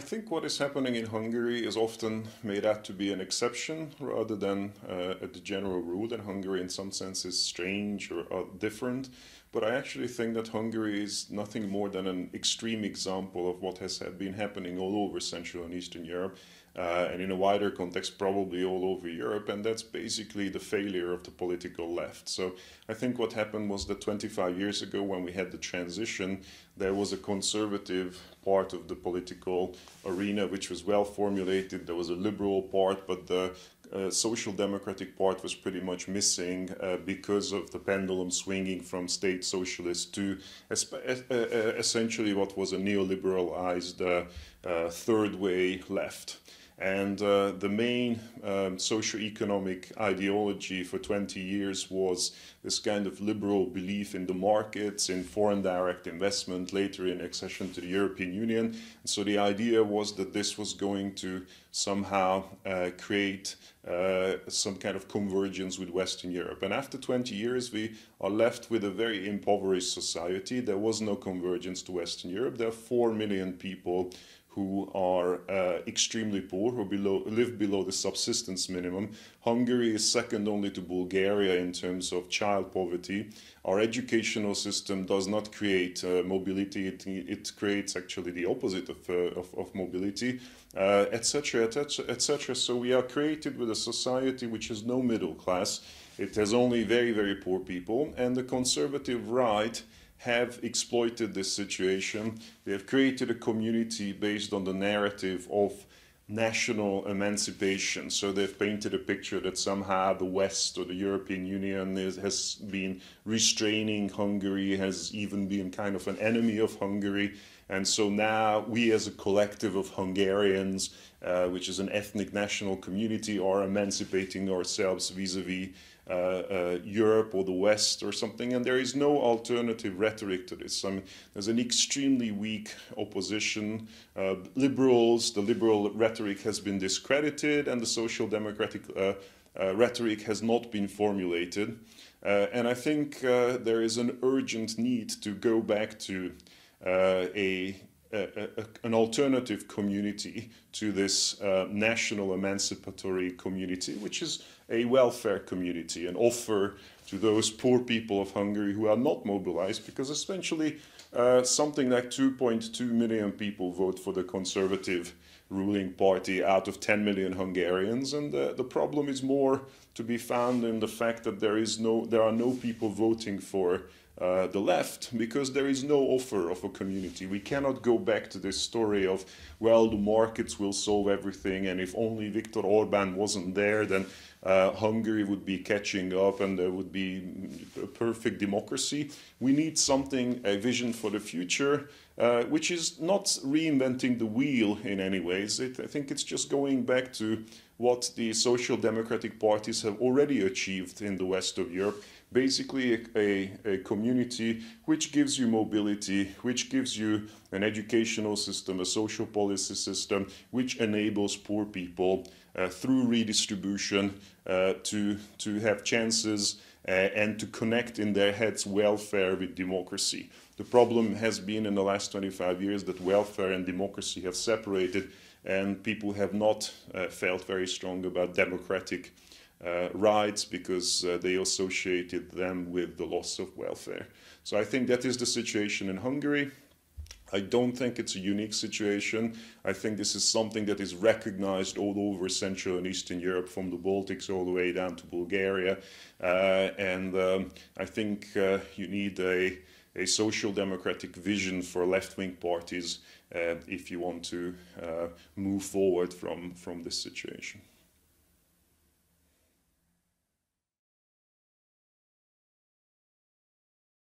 think what is happening in Hungary is often made out to be an exception rather than the general rule, that Hungary in some sense is strange or different. But I actually think that Hungary is nothing more than an extreme example of what has been happening all over Central and Eastern Europe, and in a wider context, probably all over Europe, and that's basically the failure of the political left. So I think what happened was that 25 years ago, when we had the transition, there was a conservative part of the political arena which was well formulated. There was a liberal part, but the social democratic part was pretty much missing because of the pendulum swinging from state socialist to essentially what was a neoliberalized third way left. And the main socio-economic ideology for 20 years was this kind of liberal belief in the markets, in foreign direct investment, later in accession to the European Union. And so the idea was that this was going to somehow create some kind of convergence with Western Europe. And after 20 years, we are left with a very impoverished society. There was no convergence to Western Europe. There are 4 million people who are extremely poor, who live below the subsistence minimum. Hungary is second only to Bulgaria in terms of child poverty. Our educational system does not create mobility, it creates actually the opposite of mobility, etc., etc., etc. So we are created with a society which has no middle class. It has only very, very poor people, and the conservative right have exploited this situation. They have created a community based on the narrative of national emancipation. So they've painted a picture that somehow the West or the European Union has been restraining Hungary, has even been kind of an enemy of Hungary. And so now we as a collective of Hungarians, which is an ethnic national community, are emancipating ourselves vis-a-vis Europe or the West or something, and there is no alternative rhetoric to this. I mean, there's an extremely weak opposition. The liberal rhetoric has been discredited, and the social democratic rhetoric has not been formulated. And I think there is an urgent need to go back to an alternative community to this national emancipatory community, which is a welfare community, an offer to those poor people of Hungary who are not mobilized, because essentially something like 2.2 million people vote for the conservative ruling party out of 10 million Hungarians, and the problem is more to be found in the fact that there are no people voting for the left, because there is no offer of a community. We cannot go back to this story of, well, the markets will solve everything, and if only Viktor Orbán wasn't there, then Hungary would be catching up and there would be a perfect democracy. We need something, a vision for the future, which is not reinventing the wheel in any ways. I think it's just going back to what the social democratic parties have already achieved in the west of Europe. Basically a community which gives you mobility, which gives you an educational system, a social policy system, which enables poor people through redistribution to have chances and to connect in their heads welfare with democracy. The problem has been in the last 25 years that welfare and democracy have separated, and people have not felt very strong about democratic rights because they associated them with the loss of welfare. So I think that is the situation in Hungary. I don't think it's a unique situation. I think this is something that is recognized all over Central and Eastern Europe, from the Baltics all the way down to Bulgaria. I think you need a social democratic vision for left-wing parties if you want to move forward from this situation.